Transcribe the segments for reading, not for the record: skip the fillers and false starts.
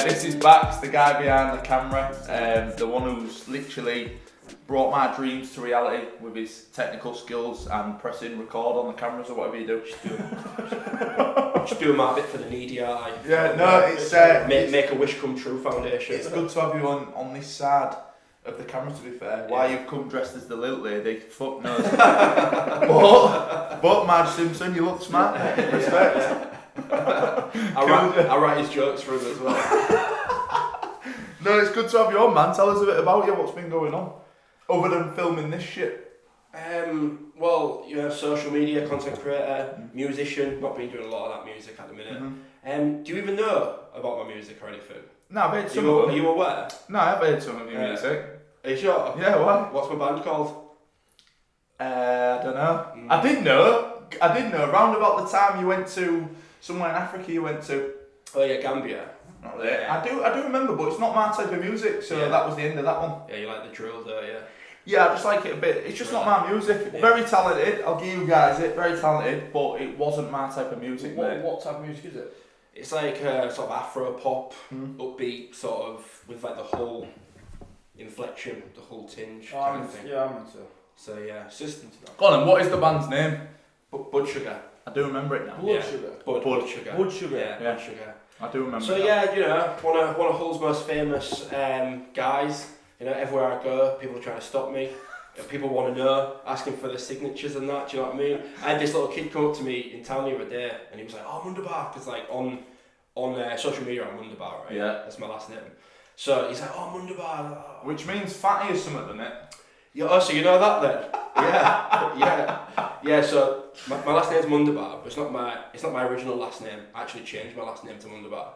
This is Bax, the guy behind the camera, the one who's literally brought my dreams to reality with his technical skills and pressing record on the cameras or whatever you do. Just doing my bit for the needy eye. Yeah, no, it's make a wish come true foundation. It's good to have you on this side of the camera, to be fair. Why you've come dressed as the little lady, fuck knows. but Madge Simpson, you look smart. Respect. I write his jokes for him as well. No, it's good to have you on, man. Tell us a bit about you, what's been going on, other than filming this shit. Well, social media, content creator, musician. Not been doing a lot of that music at the minute. Do you even know about my music or anything? No, I've heard some of them. Are you aware? No, I've heard some of your music. Are you sure? Yeah, what? What's my band called? I don't know. I did know. Round about the time you went to somewhere in Africa, you went to. Oh yeah, Gambia. Not there. Yeah. I do remember, but it's not my type of music, so that was the end of that one. Yeah, you like the drill though, yeah. Yeah, I just like it a bit. It's just not my music. Yeah. Very talented, I'll give you guys it. Very talented, but it wasn't my type of music. What type of music is it? It's like sort of Afro pop, upbeat, sort of with like the whole inflection, the whole tinge kind of thing. Yeah, I'm into. So yeah, it's just. Go on, and what is the band's name? Bud Sugar. I do remember it now. Blood Sugar. Bud Sugar. Bud Sugar. Yeah, Bud Sugar. I do remember. So that. one of Hull's most famous guys. Everywhere I go, people are trying to stop me. People want to know, asking for the signatures and that. Do you know what I mean? I had this little kid come up to me in town the other day, and he was like, "Oh, Mundabar," because like on social media I'm Mundabar, right? Yeah. That's my last name. So he's like, "Oh, Mundabar," which means fatty or something, doesn't it? Yeah. Oh, so you know that then? Yeah. So my last name's Mundabar, but it's not my original last name. I actually changed my last name to Mundabar.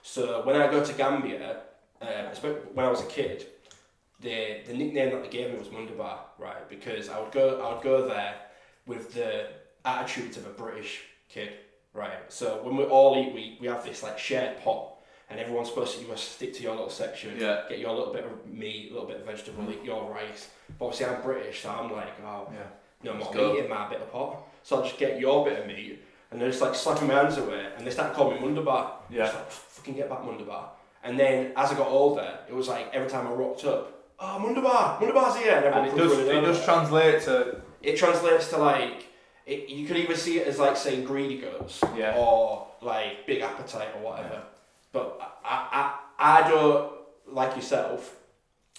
So when I go to Gambia, when I was a kid, the nickname that they gave me was Mundabar, right? Because I would go there with the attitudes of a British kid, right? So when we all eat, we have this like shared pot, and everyone's supposed to stick to your little section, get your little bit of meat, a little bit of vegetable, eat your rice. But obviously I'm British, so I'm like, I'm not eating my bit of pot. So I'll just get your bit of meat, and they're just like slapping my hands away, and they start calling me Mundabar. Just like, fucking get back Mundabar. And then as I got older, it was like every time I rocked up, "Oh, Mundabar's here," and everyone it does translate to. It translates to like you could either see it as like saying greedy goats, or like big appetite or whatever. Yeah. But I don't, like yourself.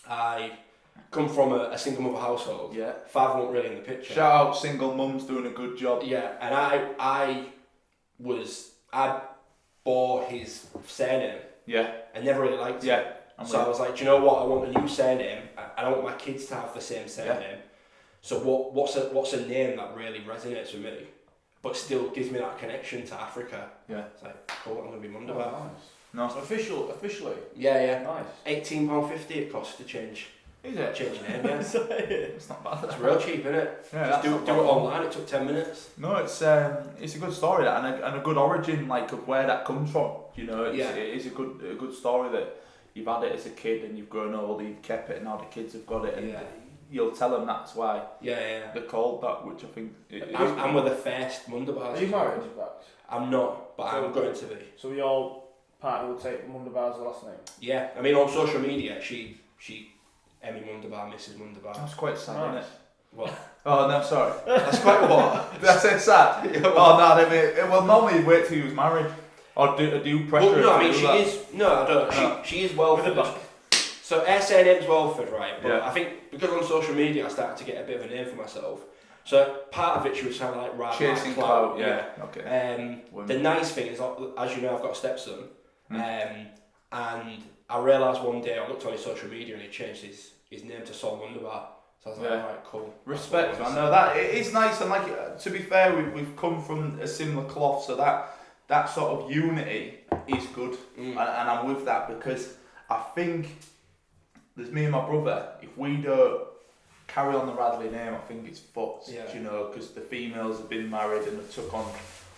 I come from a single mother household. Yeah. Father wasn't really in the picture. Shout out single mums doing a good job. Yeah, and I bore his surname. Yeah. I never really liked it. So I was like, do you know what? I want a new surname. I don't want my kids to have the same surname. Yeah. So what's a name that really resonates with me, but still gives me that connection to Africa? Yeah. It's like, cool, I'm going to be Mundabar. Oh, nice. So officially? Yeah. Nice. £18.50 it costs to change. Is it? Change your name, yeah. It's not bad. It's real cheap, isn't it? Yeah, just do it online. It took 10 minutes. No, it's a good story and a good origin, like of where that comes from. It is a good story that you've had it as a kid and you've grown old, you've kept it, and now the kids have got it, and you'll tell them that's why. They're called that, which I think. I'm with the first Mundabars. Are you married, Bax? I'm not, but I'm going to be. So your partner would take Mundabar as the last name? Yeah, I mean on social media, she Emmy Mundabar, Mrs. Mundabar. That's quite sad, isn't it? What? Oh no, sorry. That's quite what? Did I say sad? Oh no, I mean, well, normally you'd wait till you was married. Or do you pressure her? No, I mean, she is. No, I don't. She is Welford. So her surname's Welford, right? But I think because on social media I started to get a bit of a name for myself. So part of it she was trying to like chasing clout. Yeah. Okay. The nice thing is, as you know, I've got a stepson, and I realised one day I looked on his social media and he changed his name to Sol Mundabar. So I was like, alright, cool. Respect, man. No, that it is nice, and like to be fair, we've come from a similar cloth, so that sort of unity is good, and I'm with that because I think there's me and my brother. If we don't carry on the Radley name, I think it's fucked. Because the females have been married and have took on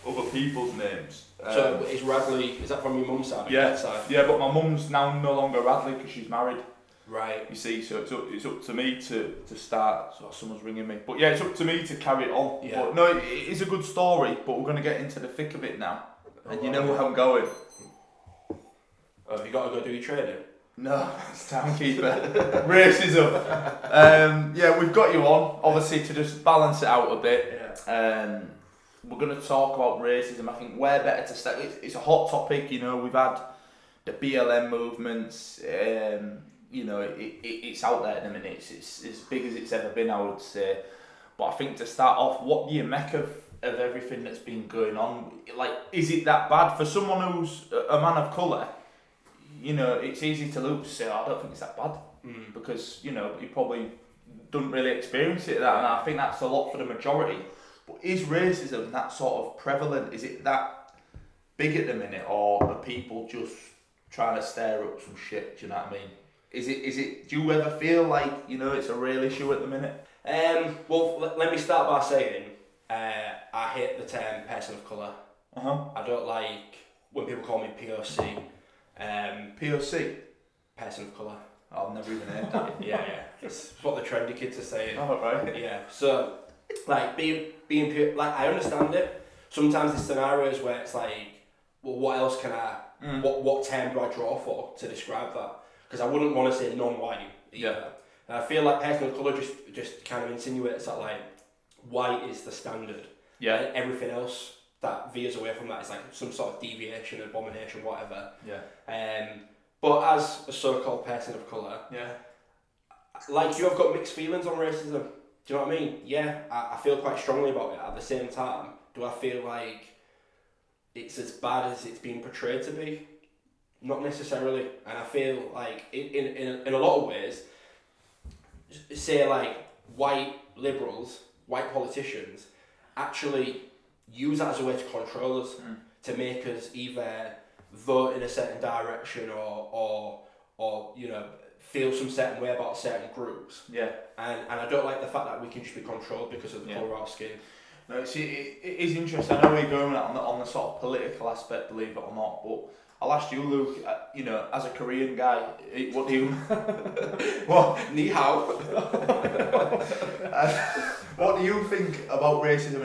other people's names. So is Radley? Is that from your mum's side? Yeah, yeah. But my mum's now no longer Radley because she's married. Right. You see, so it's up to me to start. So someone's ringing me, but yeah, it's up to me to carry it on. Yeah. But no, it is a good story. But we're going to get into the thick of it now. And you know where I'm going? Oh, have you got to go do your training? No, it's timekeeper. Racism. Yeah, we've got you on, obviously, to just balance it out a bit. Yeah. We're going to talk about racism. I think where better to start. It's a hot topic, you know. We've had the BLM movements. You know, it's out there at the minute. It's as big as it's ever been, I would say. But I think to start off, what do you make of everything that's been going on? Like, is it that bad for someone who's a man of colour? You know, it's easy to look and say, oh, I don't think it's that bad, because, you know, you probably don't really experience it that, and I think that's a lot for the majority. But is racism that sort of prevalent? Is it that big at the minute, or are people just trying to stir up some shit? Do you know what I mean? Is it? Do you ever feel like, you know, it's a real issue at the minute? Well, let me start by saying I hate the term person of colour. I don't like when people call me POC. POC? Person of colour. I've never even heard that. Yeah. It's what the trendy kids are saying. Oh, right. Yeah. So, like, being like, I understand it. Sometimes there's scenarios where it's like, well, what else can I, what term do I draw for to describe that? Because I wouldn't want to say non-white either. Yeah. And I feel like person of colour just kind of insinuates that, like, white is the standard. Yeah. And everything else that veers away from that is like some sort of deviation, abomination, whatever. Yeah. But as a so-called person of colour, like you, have got mixed feelings on racism. Do you know what I mean? Yeah, I feel quite strongly about it. At the same time, do I feel like it's as bad as it's being portrayed to be? Not necessarily. And I feel like in a lot of ways, say like white liberals, white politicians, actually use that as a way to control us, to make us either vote in a certain direction or you know, feel some certain way about certain groups. Yeah. And I don't like the fact that we can just be controlled because of the colour of our skin. No, see, it is interesting. I know we're going on the sort of political aspect, believe it or not, but I'll ask you, Luke, you know, as a Korean guy, what do you... what? Ni hao. What do you think about racism?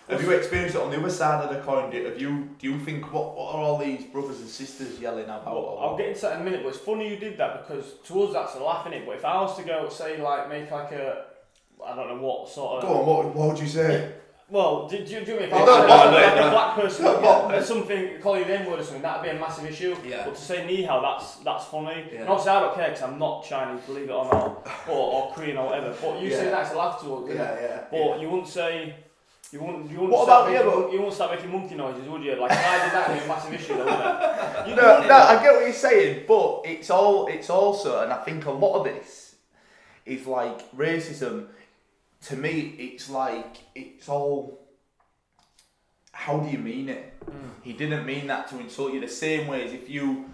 Have you experienced it on the other side of the coin? Do you think, what are all these brothers and sisters yelling about? Well, I'll get into that in a minute, but it's funny you did that, because to us that's a laugh in it, but if I was to go, say, like, make like a, I don't know what sort of... Go on, what would you say? Well, do you mean if I was like a black person or something, calling the N-word or something, that'd be a massive issue. Yeah. But to say ni hao, that's funny. Yeah. And obviously I don't care because I'm not Chinese, believe it or not, or Korean or whatever. But you say that's a laugh to us, But you wouldn't say... You wouldn't start making monkey noises, would you? Like, if I did that, it'd be a massive issue, though, wouldn't it? No, I get what you're saying, but it's also, and I think a lot of this is like racism. To me, it's like, it's all, how do you mean it? He didn't mean that to insult you. The same way as if you,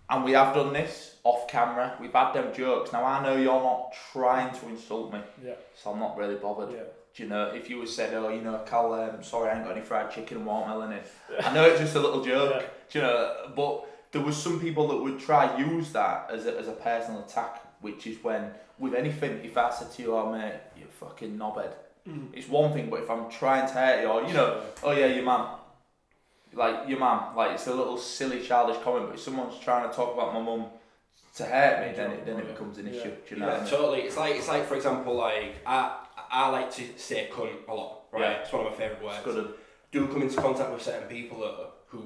and we have done this off camera, we've had them jokes. Now I know you're not trying to insult me, so I'm not really bothered. Yeah. Do you know, if you had said, oh, you know, Cal, sorry, I ain't got any fried chicken and watermelon in. I know it's just a little joke, do you know, but there was some people that would try use that as a personal attack, which is when, with anything, if I said to you, oh mate, you fucking knobhead, it's one thing, but if I'm trying to hurt you, or, you know, oh yeah, your mum, like, it's a little silly, childish comment, but if someone's trying to talk about my mum to hurt me, then it becomes an issue, do you know what I mean? Totally. It's like, for example, like, I like to say cunt a lot, right? Yeah. It's one of my favourite words. Good. Do come into contact with certain people who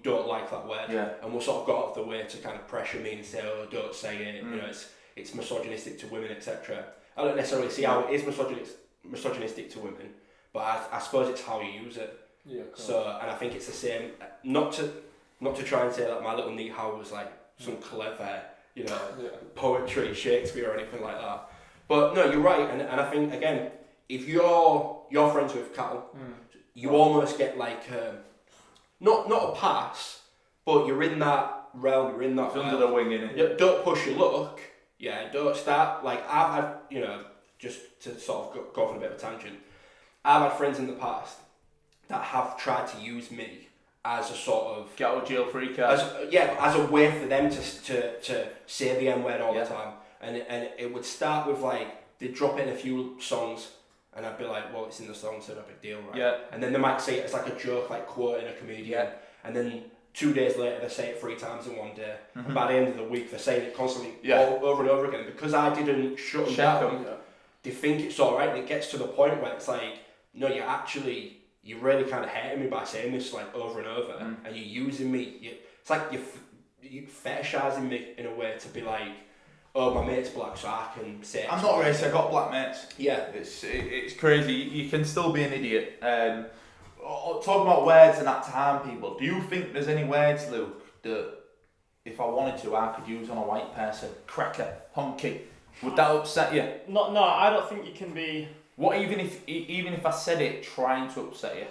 don't like that word, and will sort of go out of the way to kind of pressure me and say, oh, don't say it, you know, it's misogynistic to women, etc. I don't necessarily see how it is misogynistic to women, but I suppose it's how you use it. Yeah, cool. So, and I think it's the same, not to try and say that my little ni hao was like some clever, you know, poetry, Shakespeare or anything like that. But no, you're right, and I think, again, if you're friends with Cal, you almost get like not a pass, but you're in that realm, you're in that under the wing, innit? Don't push your luck, don't start, like, I've had, you know, just to sort of go off on a bit of a tangent, I've had friends in the past that have tried to use me as a sort of... Get out of jail free card. As a way for them to say the N-word all the time. And it would start with, like, they'd drop in a few songs and I'd be like, well, it's in the song, so no big deal, right? Yeah. And then they might say it as like a joke, like quoting a comedian, and then 2 days later they say it 3 times in one day, and by the end of the week they're saying it constantly all over and over again. Because I didn't shut them down, they think it's alright, and it gets to the point where it's like, no, you're really kind of hating me by saying this like over and over, and you're using me. It's like you're fetishizing me in a way to be like, oh, my mate's black, so I can say it. I'm not racist, I got black mates. Yeah. It's crazy. You can still be an idiot. Talking about words and that to harm people, do you think there's any words, Luke, that if I wanted to, I could use on a white person? Cracker, honky. Would that upset you? No, I don't think you can be... What even if I said it trying to upset you,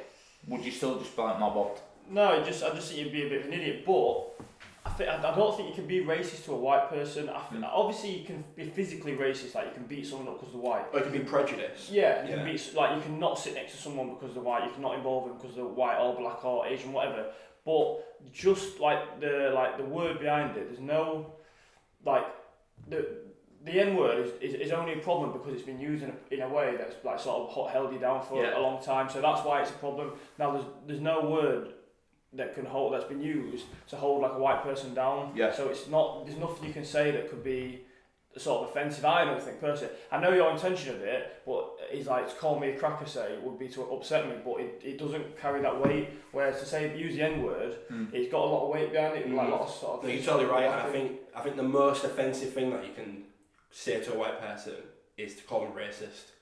would you still just be like, no, bobbed? No, I just think you'd be a bit of an idiot, but I don't think you can be racist to a white person. Obviously you can be physically racist, like you can beat someone up because they're white. Or you can be prejudiced. Yeah, you can be like, you can not sit next to someone because they're white. You can not involve them because they're white or black or Asian, whatever. But just like the word behind it, there's no like the N word is only a problem because it's been used in a way that's like sort of held you down for a long time. So that's why it's a problem. Now there's no word that's been used to hold like a white person down. Yeah. So there's nothing you can say that could be sort of offensive. I don't think personally. I know your intention of it, but it's like to call me a cracker, say, would be to upset me, but it doesn't carry that weight. Whereas to say use the N word, it's got a lot of weight behind it, like a lot of sort of. No, you're totally right, and I think the most offensive thing that you can say to a white person is to call them racist.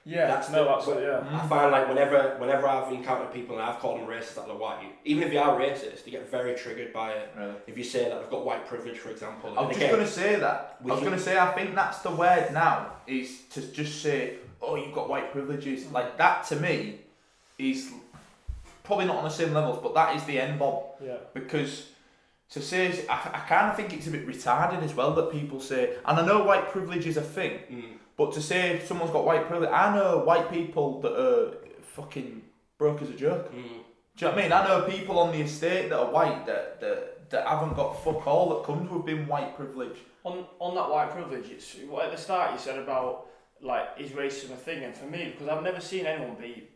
Yeah, I find like whenever I've encountered people and I've called them racist that are white, even if they are racist, they get very triggered by it. Really? If you say that they've got white privilege, for example. I was just going to say that. I think that's the word now, is to just say, oh, you've got white privileges. Like that to me is probably not on the same levels, but that is the N-bomb. Yeah. Because to say, I kind of think it's a bit retarded as well that people say, and I know white privilege is a thing, but to say someone's got white privilege, I know white people that are fucking broke as a joke. Do you know what I mean? I know people on the estate that are white that haven't got fuck all that comes with being white privilege. On that white privilege, it's at the start you said about like is racism a thing, and for me, because I've never seen anyone be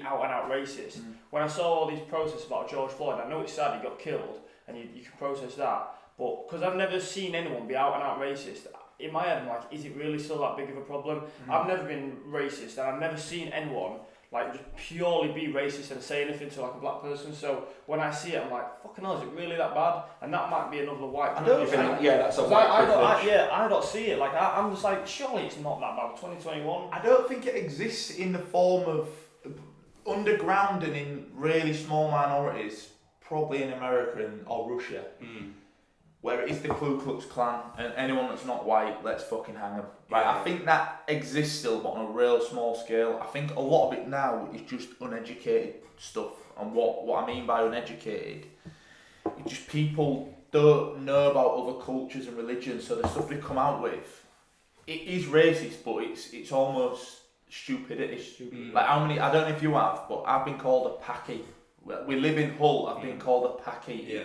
out and out racist. When I saw all these protests about George Floyd, I know it's sad he got killed, and you can process that, but because I've never seen anyone be out and out racist, in my head I'm like, is it really still that big of a problem? I've never been racist, and I've never seen anyone like just purely be racist and say anything to like a black person. So when I see it, I'm like, fucking hell, is it really that bad? And that might be another white privilege. That's a white privilege. I don't see it. Like I'm just like, surely it's not that bad. 2021. I don't think it exists in the form of underground and in really small minorities, probably in America or Russia, where it is the Ku Klux Klan and anyone that's not white, let's fucking hang them. Right? I think that exists still, but on a real small scale. I think a lot of it now is just uneducated stuff, and what I mean by uneducated, it's just people don't know about other cultures and religions, so the stuff they come out with, it is racist, but it's almost stupidity. Like how many? I don't know if you have, but I've been called a Paki. We live in Hull. I've been called a Paki. Yeah.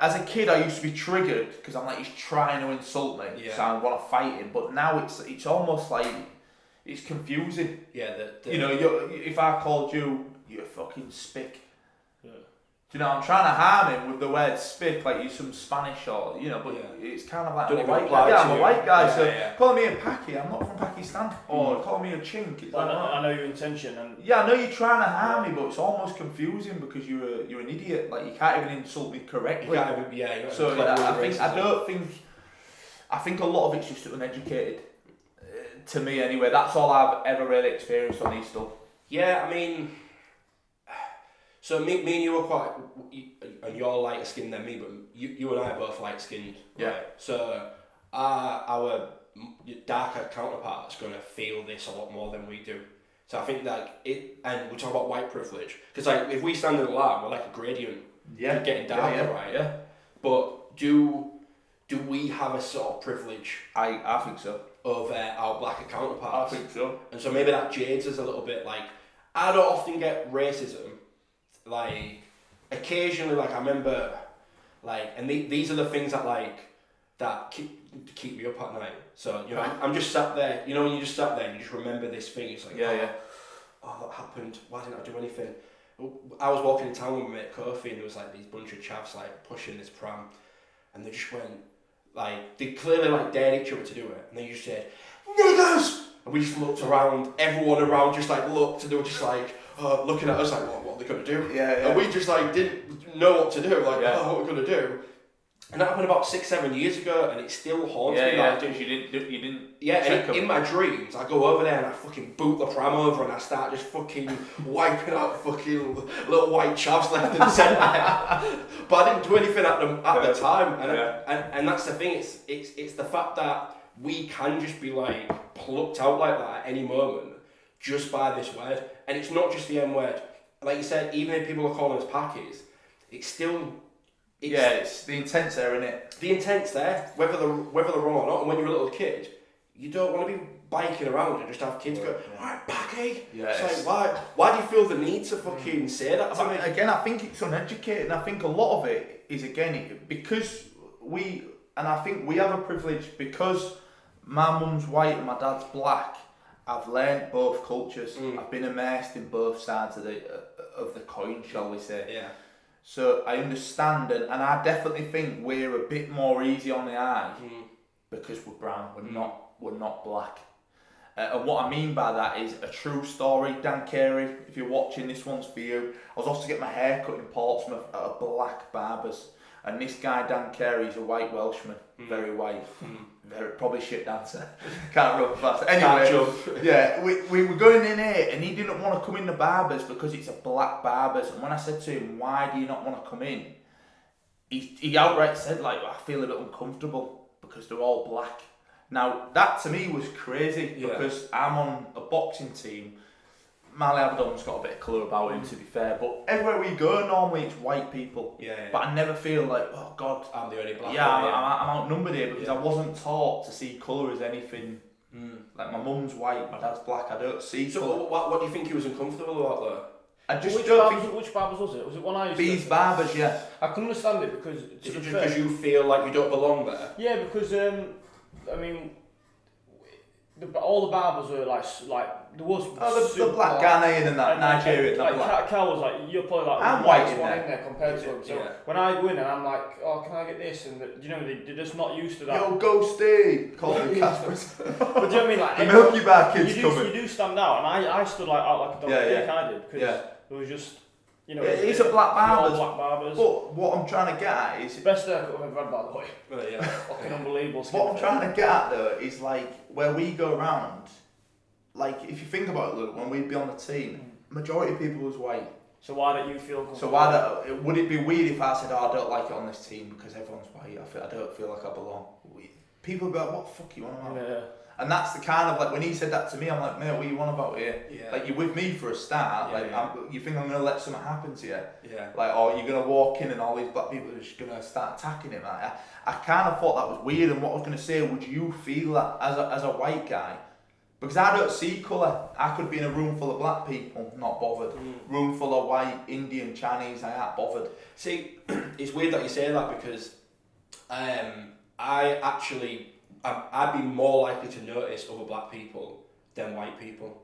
As a kid, I used to be triggered because I'm like, he's trying to insult me, so I want to fight him. But now it's almost like it's confusing. Yeah, you know, if I called you a fucking spick, do you know, I'm trying to harm him with the word spick, like you're some Spanish or but it's kind of like I'm a white guy, so calling me a Paki, I'm not from Pakistan, or calling me a chink. It's I know your intention, and I know you're trying to harm me, but it's almost confusing because you're an idiot. Like you can't even insult me correctly. So I think a lot of it's just uneducated. To me, anyway, that's all I've ever really experienced on these stuff. Yeah, I mean. So me and you are quite, and you're lighter skinned than me, but you and I are both light skinned. Yeah. Right? So our darker counterpart's gonna feel this a lot more than we do. So I think that and we talk about white privilege, because like if we stand in a line, we're like a gradient. Yeah. Getting darker, right? Yeah. But do we have a sort of privilege? I think so. Over our blacker counterparts. I think so. And so maybe that jades us a little bit. Like I don't often get racism. Like occasionally, like I remember, like, and these are the things that like that keep me up at night. So, you know, I'm just sat there, you know, when you just sat there and you just remember this thing, it's like, oh, that happened, why didn't I do anything? I was walking in town with my mate Kofi, and there was like these bunch of chavs like pushing this pram, and they just went, like, they clearly like dared each other to do it, and they just said, "Niggers!" And we just looked around, everyone around just like looked, and they were just like, looking at us like, what are they going to do? And we just like didn't know what to do, like, what are we going to do? And that happened about 6-7 years ago, and it still haunts me. Like, you didn't. Yeah, and in my dreams, I go over there and I fucking boot the pram over, and I start just fucking wiping out fucking little white chavs left and centre. But I didn't do anything at the time, and that's the thing. It's the fact that we can just be like plucked out like that at any moment just by this word, and it's not just the M word. Like you said, even if people are calling us packies, it's still. It's the intent's there, isn't it? The intent's there, whether they're wrong or not. And when you're a little kid, you don't want to be biking around and just have kids go, "Alright, Packy." It's like, why do you feel the need to fucking say that to me? Again, I think it's uneducated, and I think a lot of it is because I think we have a privilege because my mum's white and my dad's black. I've learnt both cultures. I've been immersed in both sides of the coin, shall we say? Yeah. So I understand, and I definitely think we're a bit more easy on the eye because we're brown. We're not black. And what I mean by that is a true story. Dan Carey, if you're watching, this one's for you. I was off to get my hair cut in Portsmouth at a black barber's, and this guy Dan Carey is a white Welshman, very white, very probably shit dancer, can't run fast. Anyway, we were going in here, and he didn't want to come in the barber's because it's a black barber's. And when I said to him, "Why do you not want to come in?" he outright said, like, "I feel a bit uncomfortable because they're all black." Now that to me was crazy because I'm on a boxing team. Mully Abdom's got a bit of colour about him, to be fair, but everywhere we go normally it's white people. But I never feel like, oh God, I'm the only black. I'm outnumbered here because I wasn't taught to see colour as anything. Like, my mum's white, my dad's black. I don't see. So what do you think he was uncomfortable about though? I just which barbers was it? Was it one I used These barbers, yeah. I can understand it because is it just because you feel like you don't belong there? Yeah, because I mean, all the barbers were like there was the black Ghanaian and that Nigerian, like black. Cal was like, you're probably like I'm the white whitest one in there compared to him. So when I go in and I'm like, oh, can I get this? And you know, they're just not used to that. Yo, ghosty, call me Casper's. But do you know what I mean? Like, the Milky Bar kids coming. You do stand out, and I stood like out like a dog. I did because there was just. You know, it's a black barbers. Black barbers. But what I'm trying to get at is best haircut I've ever had, by the way. Fucking unbelievable. What I'm trying to get at though is like where we go around. Like, if you think about it, look, when we'd be on the team, majority of people was white. So why don't you feel comfortable? So would it be weird if I said, "Oh, I don't like it on this team because everyone's white. I don't feel like I belong." People would be like, "What the fuck you on about?" Yeah. And that's the kind of like when he said that to me, I'm like, "Mate, what are you on about here? Like, you're with me for a start. You think I'm gonna let something happen to you? Like, or you're gonna walk in and all these black people are just gonna start attacking him." Like, I kind of thought that was weird. And what I was gonna say, would you feel that as a white guy? Because I don't see colour. I could be in a room full of black people, not bothered. Room full of white, Indian, Chinese, I ain't bothered. See, it's weird that you say that because I'd be more likely to notice other black people than white people.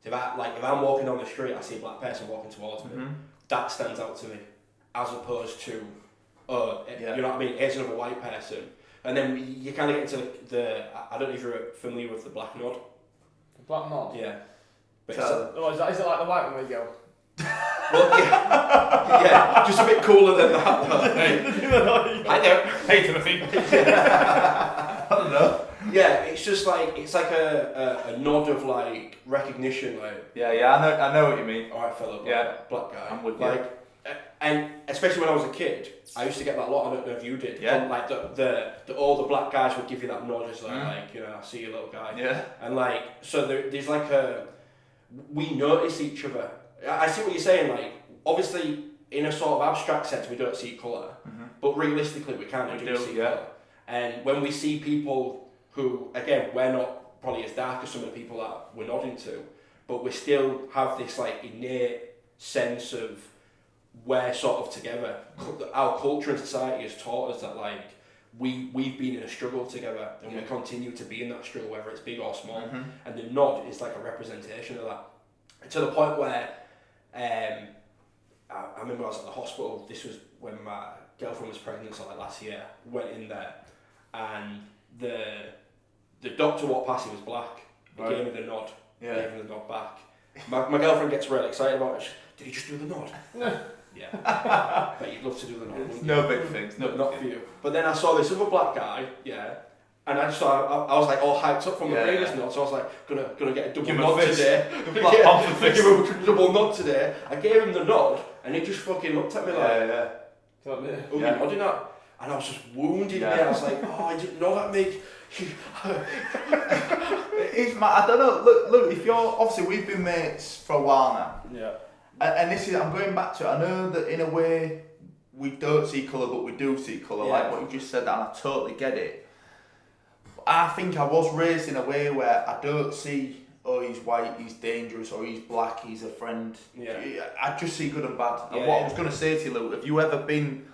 So if I'm walking down the street, I see a black person walking towards me, that stands out to me, as opposed to, you know what I mean, here's another white person. And then you kind of get into the I don't know if you're familiar with the black nod. Black nod? Yeah. But is it like the white one where you go? Well, yeah, just a bit cooler than that though. I know. Hey, Timothy. I don't know. Yeah, it's just like, it's like a nod of like recognition, like. Yeah, I know what you mean. Alright fella, black guy. I'm with you. And especially when I was a kid, I used to get that a lot. I don't know if you did. Yeah. Like the all the black guys would give you that nod as like, you know, I see you, little guy. Yeah. And like, so there's like we notice each other. I see what you're saying. Like, obviously, in a sort of abstract sense, we don't see colour, but realistically, we kind of do see colour. And when we see people who, again, we're not probably as dark as some of the people that we're nodding to, but we still have this like innate sense of we're sort of together. Our culture and society has taught us that like we've been in a struggle together, and we continue to be in that struggle, whether it's big or small. And the nod is like a representation of that. To the point where, I remember I was at the hospital. This was when my girlfriend was pregnant, so like last year. Went in there, and the doctor walked past. He was black. He gave me the nod. Gave me the nod back. My girlfriend gets really excited about it. Did he just do the nod? Yeah. But you'd love to do the nod. No big things. Not for you. But then I saw this other black guy. And I just thought, I was like all hyped up from the previous nod, so I was like, gonna get a double nod today. Give him a double nod today. I gave him the nod, and he just fucking looked at me like, you're nodding at? And I was just wounded. I was like, I didn't nod at me. It's I don't know. Look. If you're obviously we've been mates for a while now. Yeah. And this is I'm going back to it. I know that in a way we don't see colour, but we do see colour. Like what you just said, and I totally get it. I think I was raised in a way where I don't see, oh, he's white, he's dangerous, or he's black, he's a friend. I just see good and bad. And what I was going to say to you, Luke, have you ever been,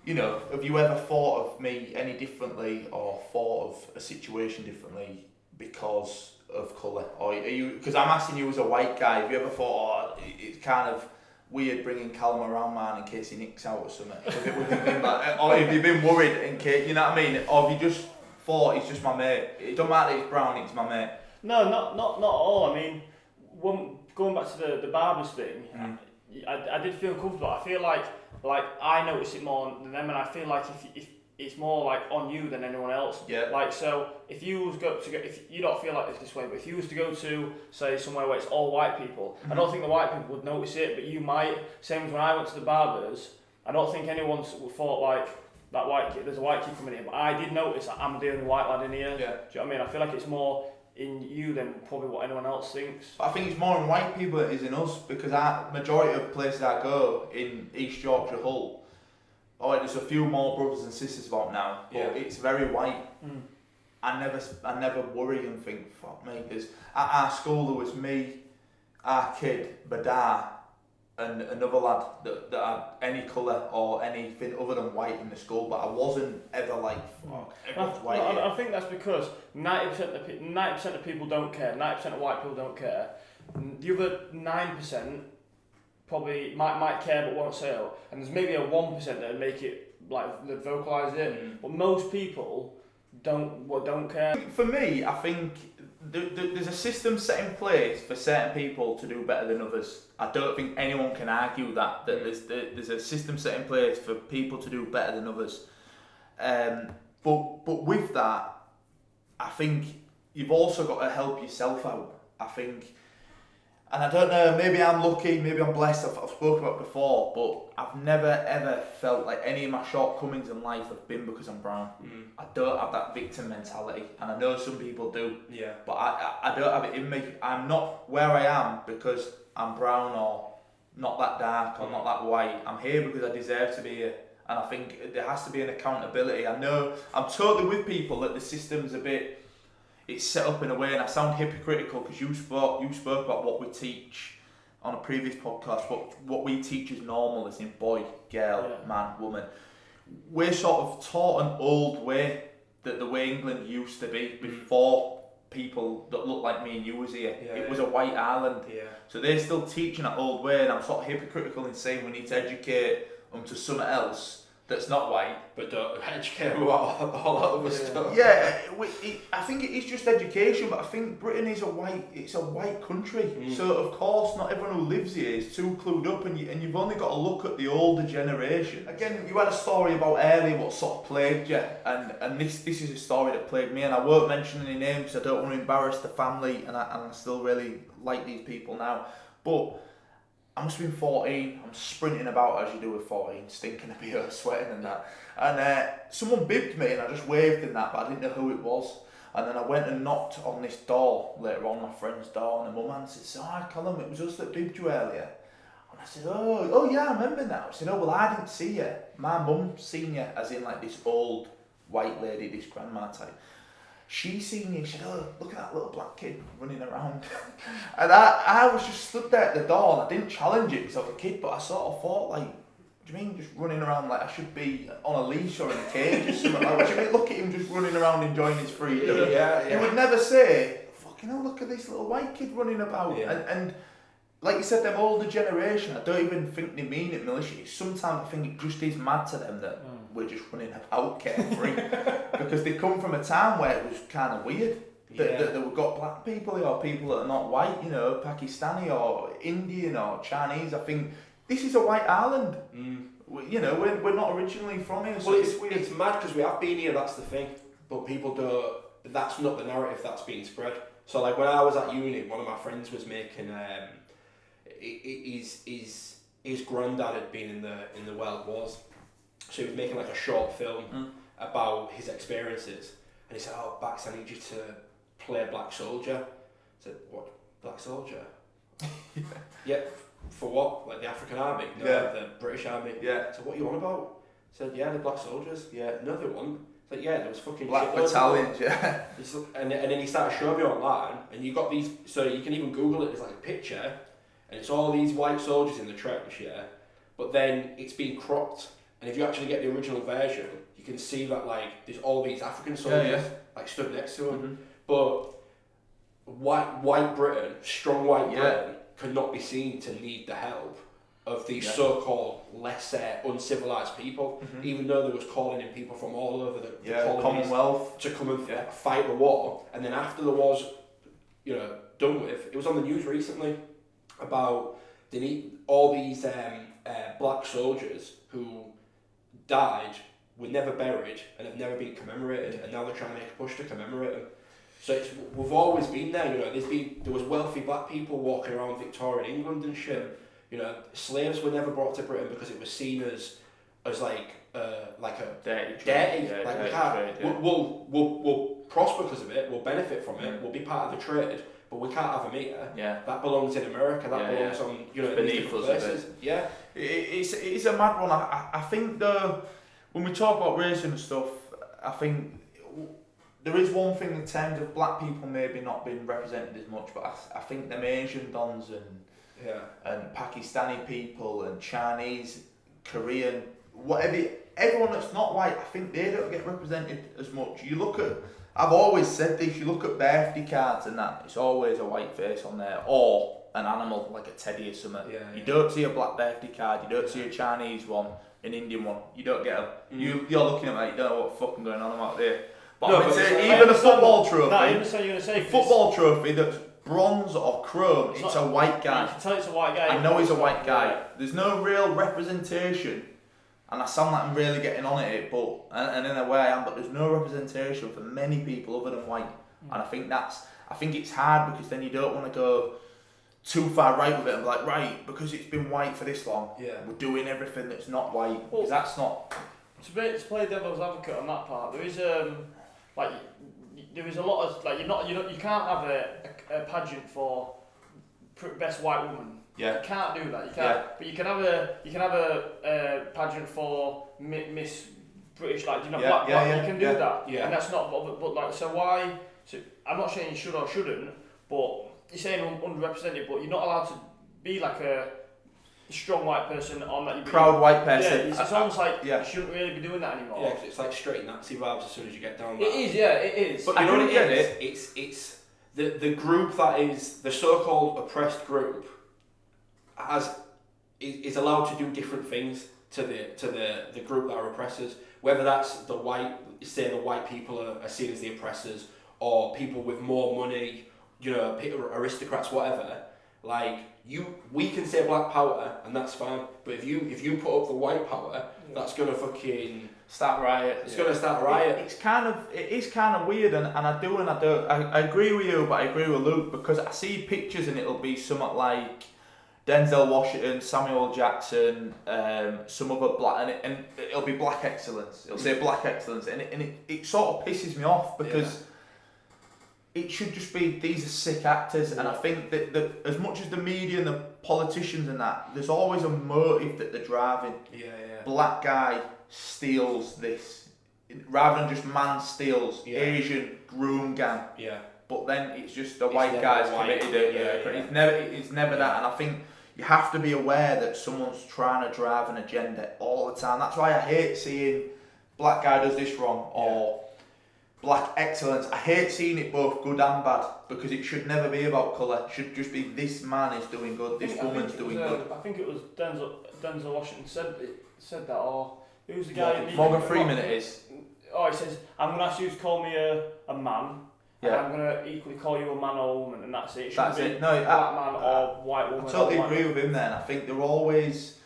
have you ever thought of me any differently or thought of a situation differently because of colour? Or are you, because I'm asking you as a white guy, have you ever thought, it's kind of weird bringing Callum around man in case he nicks out or something? Or have you been worried in case, you know what I mean? Or have you just thought he's just my mate? It don't matter that he's brown, he's my mate. No, not at all. I mean, going back to the barbers thing, I did feel comfortable. I feel like I notice it more than them, and I feel like if it's more like on you than anyone else. Like, so if you was if you don't feel like this way, but if you was to go to say somewhere where it's all white people, I don't think the white people would notice it, but you might. Same as when I went to the barbers, I don't think anyone thought like, that white kid, there's a white kid coming in, but I did notice that I'm the only white lad in here. Do you know what I mean? I feel like it's more in you than probably what anyone else thinks. But I think it's more in white people than it is in us, because majority of places I go in East Yorkshire, Hull, there's a few more brothers and sisters about now, but it's very white. I never worry and think, fuck me, because at our school there was me, our kid, Badar, and another lad that had any colour or anything other than white in the school, but I wasn't ever like, fuck, everyone's white. I think that's because 90% of people don't care, 90% of white people don't care. The other 9% probably might care but won't say it, and there's maybe a 1% that make it, like, that vocalise it, but most people don't care. For me, I think there's a system set in place for certain people to do better than others. I don't think anyone can argue that there's a system set in place for people to do better than others. But with that, I think you've also got to help yourself out. I think, and I don't know, maybe I'm lucky, maybe I'm blessed, I've spoken about it before, but I've never ever felt like any of my shortcomings in life have been because I'm brown. I don't have that victim mentality, and I know some people do, but I don't have it in me. I'm not where I am because I'm brown or not that dark or not that white. I'm here because I deserve to be here, and I think there has to be an accountability. I know I'm totally with people that the system's it's set up in a way, and I sound hypocritical because you spoke about what we teach on a previous podcast. What we teach is normal, as in boy, girl, man, woman. We're sort of taught an old way, that the way England used to be before people that look like me and you was here. It was a white island. So they're still teaching that old way, and I'm sort of hypocritical in saying we need to educate them to something else that's not white, but don't educate about all that other stuff. I think it is just education, but I think Britain is a white country. So of course not everyone who lives here is too clued up, and you've only got to look at the older generation. Again, you had a story about earlier what sort of plagued you, and this is a story that plagued me, and I won't mention any names because I don't want to embarrass the family, and I still really like these people now, but I must have been 14, I'm sprinting about as you do with 14, stinking a beer, sweating and that. And someone bibbed me and I just waved in that, but I didn't know who it was. And then I went and knocked on this door later on, my friend's door, and the mum answered, Callum, it was us that bibbed you earlier. And I said, oh yeah, I remember now. She said, oh, well, I didn't see you. My mum seen you, as in like this old white lady, this grandma type. She seen me and she said, oh, look at that little black kid running around. And I was just stood there at the door, and I didn't challenge it because I was a kid, but I sort of thought, like, do you mean just running around like I should be on a leash or in a cage or something? Like, what do you mean? Look at him just running around enjoying his freedom. Yeah. You would never say, fucking hell, look at this little white kid running about. Yeah. And like you said, them older generation, I don't even think they mean it maliciously. Sometimes I think it just is mad to them that we're just running about carefree. Because they come from a time where it was kind of weird. That we've got black people here, or people that are not white, you know, Pakistani or Indian or Chinese. I think this is a white island. You know, we're not originally from here. So well, it's mad because we have been here, that's the thing. But people don't, that's not the narrative that's being spread. So like when I was at uni, one of my friends was making, his granddad had been in the World Wars. So he was making like a short film about his experiences. And he said, oh, Bax, I need you to play a black soldier. I said, what, black soldier? Yeah, for what? Like the African army? No, the British army. Yeah. So what are you on about? I said, yeah, the black soldiers. Yeah, no, they weren't. It's like, yeah, there was fucking black battalions, yeah. And then he started showing me online, and you got these, so you can even Google it, there's like a picture, and it's all these white soldiers in the trench, yeah, but then it's been cropped, and if you actually get the original version, you can see that like there's all these African soldiers like stood next to him, but white Britain, strong white Britain, could not be seen to need the help of these so-called less uncivilized people, even though there was calling in people from all over the Commonwealth to come and fight the war. And then after the war's done with, it was on the news recently about all these black soldiers who died, were never buried and have never been commemorated, and now they're trying to make a push to commemorate them. So we've always been there, you know. There was wealthy black people walking around Victorian England and shit. You know, slaves were never brought to Britain because it was seen as like a dirty. Yeah, like dirty we can't. Trade, We'll prosper because of it. We'll benefit from it. We'll be part of the trade, but we can't have them here. Yeah. That belongs in America. That belongs on beneath us places. Yeah. It's a mad one. I think though, when we talk about race and stuff, I think there is one thing in terms of black people maybe not being represented as much, but I think them Asian dons and Pakistani people and Chinese, Korean, whatever, everyone that's not white, I think they don't get represented as much. You look at, I've always said this, you look at birthday cards and that, it's always a white face on there, or an animal like a teddy or something. You don't see a black birthday card, you don't see a Chinese one, an Indian one, you don't get them. You're looking at me, you don't know what fucking going on out there. But no, even a football trophy, football trophy that's bronze or chrome, it's a white guy. You can tell it's a white guy. I know he's a white guy. There's no real representation, and I sound like I'm really getting on at it, but and in a way I am. But there's no representation for many people other than white, and I think it's hard because then you don't want to go too far right with it and be like, right, because it's been white for this long, we're doing everything that's not white. Because that's not. To play devil's advocate on that part, there is there is a lot of you can't have a pageant for best white woman. Yeah. You can't do that. You can't. But you can have a pageant for Miss British, like black. You can do that. Yeah. And that's not. But like, so why? So I'm not saying you should or shouldn't, but you're saying underrepresented, but you're not allowed to be like a strong white person on that. Proud white person. Yeah, it's almost like you shouldn't really be doing that anymore. Yeah, because it's like straight Nazi vibes as soon as you get down. It is, yeah, it is. But you know what it is? It's the group that is the so-called oppressed group is allowed to do different things to the group that are oppressors. Whether that's the white people are seen as the oppressors, or people with more money, aristocrats, whatever. Like we can say black power and that's fine, but if you put up the white power, that's gonna fucking start riot. It's gonna start a riot. It is kind of weird, and I do and I don't. I agree with you, but I agree with Luke because I see pictures and it'll be somewhat like Denzel Washington, Samuel Jackson, some other black, and it'll be black excellence. It'll say black excellence, and it sort of pisses me off because. It should just be, these are sick actors, and I think that as much as the media and the politicians and that, there's always a motive that they're driving. Black guy steals this, rather than just man steals, Asian groom gang. But then it's just the white guy's committed it. It's never that, and I think you have to be aware that someone's trying to drive an agenda all the time. That's why I hate seeing black guy does this wrong or black excellence. I hate seeing it both good and bad because it should never be about colour. It should just be this man is doing good, this woman's doing good. I think it was Denzel Washington said that, or who's the guy? Morgan Freeman it is. Oh, he says, I'm going to ask you to call me a man, and I'm going to equally call you a man or woman, and that's it. It shouldn't be black man or white woman. I totally agree with him then. I think they're always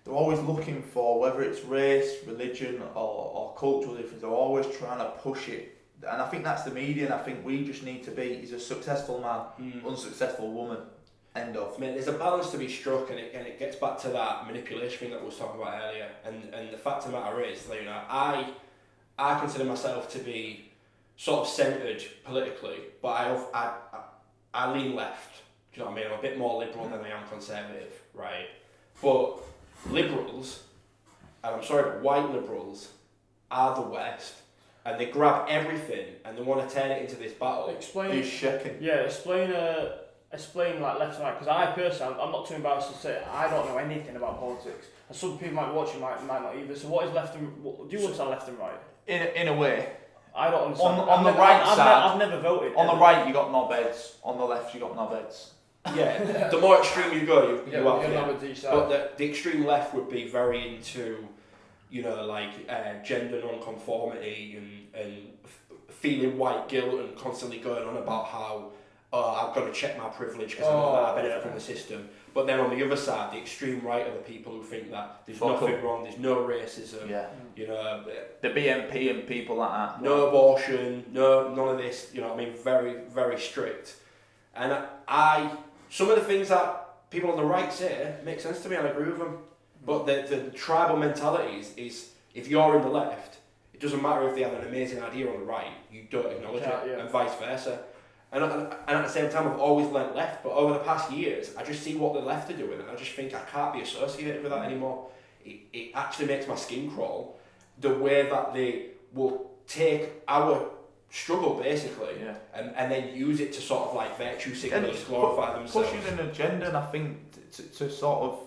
looking for, whether it's race, religion or cultural difference, they're always trying to push it. And I think that's the media, and I think we just need to be, he's a successful man, unsuccessful woman. End of. I mean, there's a balance to be struck, and it gets back to that manipulation thing that we was talking about earlier. And the fact of the matter is, you know, I consider myself to be sort of centred politically, but I lean left. Do you know what I mean? I'm a bit more liberal than I am conservative, right? But liberals, and I'm sorry, but white liberals are the West, and they grab everything and they want to turn it into this battle. Explain. He's shaking. Yeah, explain like left and right, because I personally, I'm not too embarrassed to say I don't know anything about politics, and some people might watch it might not either. So what is left and do you understand left and right? In a way. I don't understand. On the right side, I've never voted. On the right, you got knobheads. On the left, you got knobheads. Yeah, the more extreme you go, you have. Yeah. But the extreme left would be very into, you know, like gender non-conformity and feeling white guilt and constantly going on about how I've got to check my privilege because I know that I benefit from the system. But then on the other side, the extreme right are the people who think that there's nothing wrong, there's no racism, you know, the BNP and people like that. No abortion, none of this. You know what I mean? Very, very strict. And some of the things that people on the right say make sense to me, and I agree with them. But the tribal mentality is if you're in the left, it doesn't matter if they have an amazing idea on the right, you don't acknowledge it, and vice versa. And at the same time, I've always leant left, but over the past years, I just see what the left are doing, and I just think I can't be associated with that anymore. It actually makes my skin crawl, the way that they will take our struggle, basically, and then use it to sort of like virtue signal and glorify themselves. Pushing an agenda, and I think to sort of,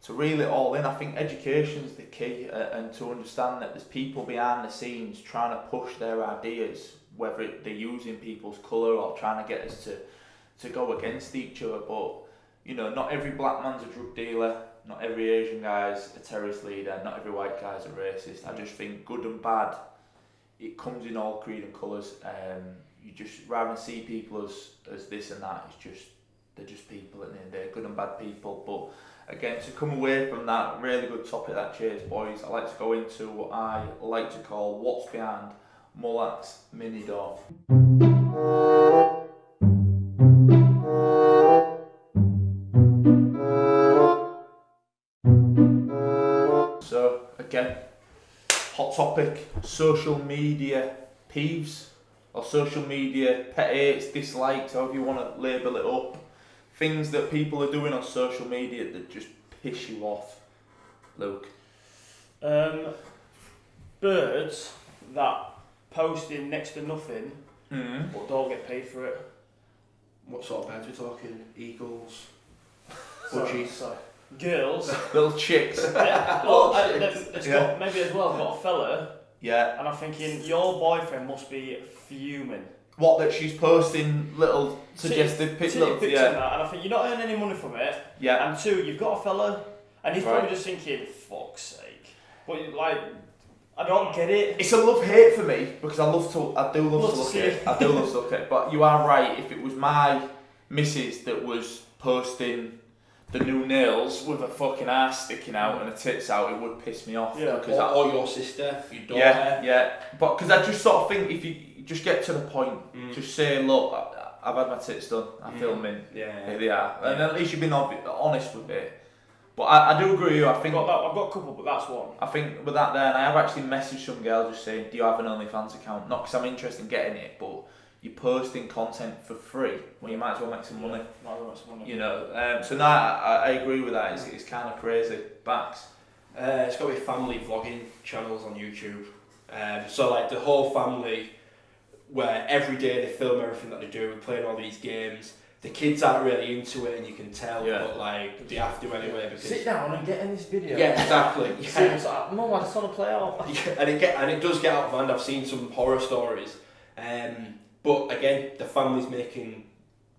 to reel it all in, I think education's the key, and to understand that there's people behind the scenes trying to push their ideas, whether they're using people's colour or trying to get us to go against each other. But, you know, not every black man's a drug dealer, not every Asian guy's a terrorist leader, not every white guy's a racist. I just think good and bad, it comes in all creed and colours. You just rather than see people as this and that, they're just people, and they're good and bad people. But again, to come away from that really good topic that Cheers Boys, I like to go into what I like to call what's behind Mully's mini door. So again, hot topic, social media peeves or social media pet hates, dislikes, however you want to label it up. Things that people are doing on social media that just piss you off. Luke. Birds that posting next to nothing but don't get paid for it. What sort of birds we're talking? Eagles? Budgies? Girls. Little chicks. Got, maybe as well got a fella. Yeah. And I'm thinking, your boyfriend must be fuming. What, that she's posting little suggestive pictures? And I think, you're not earning any money from it. Yeah. And two, you've got a fella, and he's probably just thinking, fuck's sake. But like, I don't get it. It's a love-hate for me, because I do love to look at it. But you are right, if it was my missus that was posting the new nails with a fucking ass sticking out and a tits out, it would piss me off. Yeah, or your sister, your daughter. Yeah. But because I just sort of think, if you just get to the point, just say, look, I've had my tits done, I'm filming, here they are. And at least you've been honest with it. But I do agree with you, I think... I've got a couple, but that's one. I think with that there, and I have actually messaged some girl just saying, do you have an OnlyFans account? Not because I'm interested in getting it, but you're posting content for free when you might as well make some money. You know, so now I agree with that, it's kind of crazy. Backs. It's got to be family vlogging channels on YouTube. So like the whole family, where every day they film everything that they do, playing all these games. the kids aren't really into it, and you can tell, but like they have to anyway. Because sit down and get in this video. Yeah, exactly. It's like, Mum, I just want to play out. And it does get out of hand. I've seen some horror stories, but again, the family's making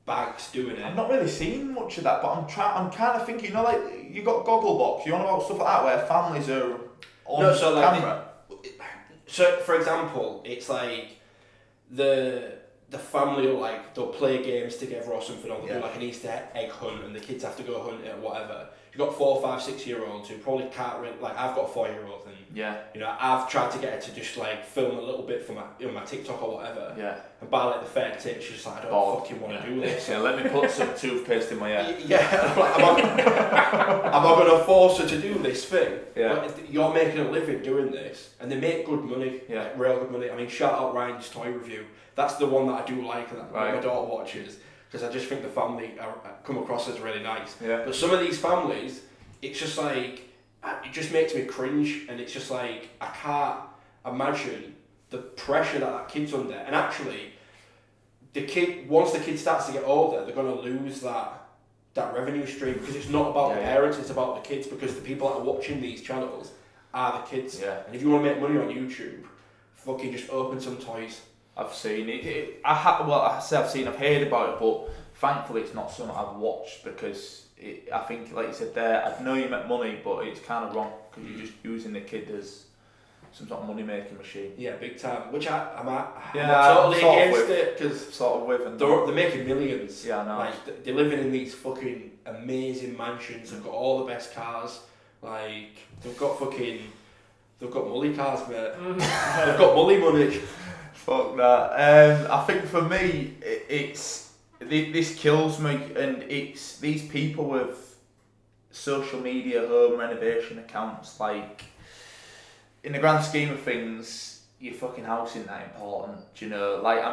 bags doing it. I've not really seen much of that, but I'm kind of thinking, you know, like you got Gogglebox, you on about stuff like that where families are on camera. So, for example, it's like the family will they'll play games together or something, or they'll do like an Easter egg hunt, and the kids have to go hunt it or whatever. You've got 4, 5, 6-year-olds who probably can't really, like I've got a 4-year-old, and you know, I've tried to get her to just like film a little bit for my my TikTok or whatever. Yeah. And by like the third tip, she's just like, I don't fucking want to do this. Yeah, let me put some toothpaste in my hair. Yeah, like, am I going to force her to do this thing? Yeah. Like, you're making a living doing this, and they make good money. Yeah. Like, real good money. I mean, shout out Ryan's Toy Review. That's the one that I do like, that my daughter watches, because I just think the family come across as really nice. Yeah. But some of these families, it's just like, it just makes me cringe, and it's just like, I can't imagine the pressure that kid's under. And actually, once the kid starts to get older, they're going to lose that revenue stream, because it's not about the parents, it's about the kids, because the people that are watching these channels are the kids. Yeah. And if you want to make money on YouTube, fucking just open some toys. I've seen it. I've heard about it, but thankfully it's not something I've watched, because I think, like you said there, I know you make money, but it's kind of wrong, because you're just using the kid as some sort of money making machine. Yeah, big time. Which I'm totally against it, because and they're making millions. Yeah, I know. Like, they're living in these fucking amazing mansions. They've got all the best cars. Like, they've got Mully cars, mate. They've got Mully money. Fuck that. I think for me, this kills me, and it's these people with social media home renovation accounts. Like, in the grand scheme of things, your fucking house isn't that important. Do you know? Like, I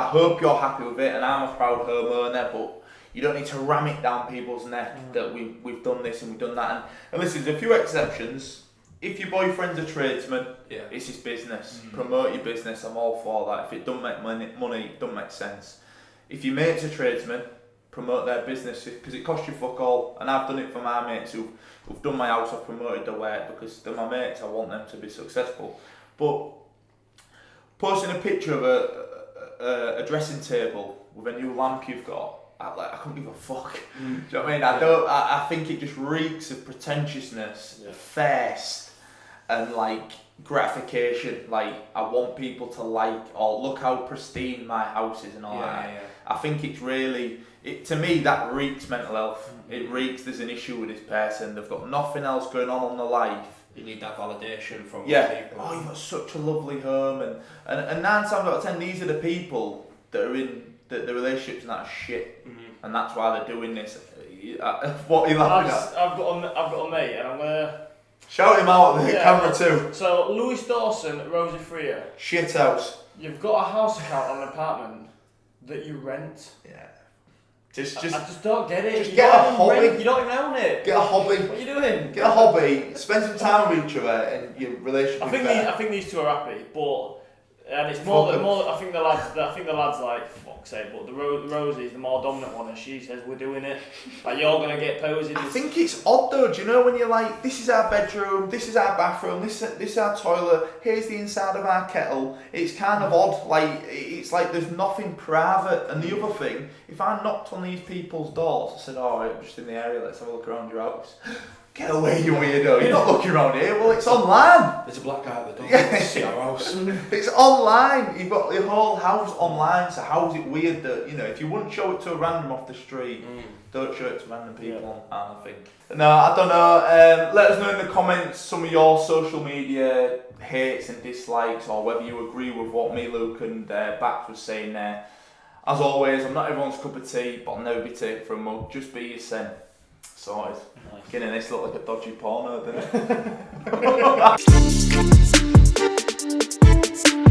hope you're happy with it, and I'm a proud homeowner, but you don't need to ram it down people's neck that we've done this and we've done that. And listen, there's a few exceptions. If your boyfriend's a tradesman, it's his business. Promote your business. I'm all for that. If it don't make money, it don't make sense. If your mate's a tradesman, promote their business, because it costs you fuck all. And I've done it for my mates who've done my house. I've promoted their work because they're my mates. I want them to be successful. But posting a picture of a dressing table with a new lamp you've got, I couldn't give a fuck. Do you know what I mean? I think it just reeks of pretentiousness, thirst, and like gratification. Like, I want people to like, or look how pristine my house is and all that. Yeah. I think it's really, to me, that reeks mental health. It reeks there's an issue with this person. They've got nothing else going on in their life. You need that validation from people. Oh, you've got such a lovely home, and 9 times out of 10, these are the people that are in the relationships and that are shit, and that's why they're doing this. What are you laughing at? I've got a mate, and I'm gonna shout him out at the camera too. So Lewis Dawson, Rosie Freer. Shit house. You've got a house account on an apartment that you rent. Yeah. I just don't get it. Just get a hobby. You don't even own it. Get a hobby. What are you doing? Get a hobby. Spend some time with each other, and your relationship. I think these two are happy, but. And it's more. I think the lads like, fuck's sake. But the Rosie's the more dominant one, and she says we're doing it. Like, you're gonna get posed. I think it's odd though. Do you know when you're like, this is our bedroom, this is our bathroom, this is our toilet. Here's the inside of our kettle. It's kind of odd. Like, it's like there's nothing private. And the other thing, if I knocked on these people's doors, I said, "Alright, I'm just in the area. Let's have a look around your house." Get away, you weirdo. You're not looking around here. Well, it's online. There's a black guy at the door. Yeah. See our house. It's online. You've got your whole house online, so how's it weird that, you know, if you wouldn't show it to a random off the street, don't show it to random people, I think. No, I don't know. Let us know in the comments some of your social media hates and dislikes, or whether you agree with what me, Luke, and Bax was saying there. As always, I'm not everyone's cup of tea, but I'll never be taken for a mug. Just be yourself. Sorted. Nice. Getting this look like a dodgy porno, doesn't it?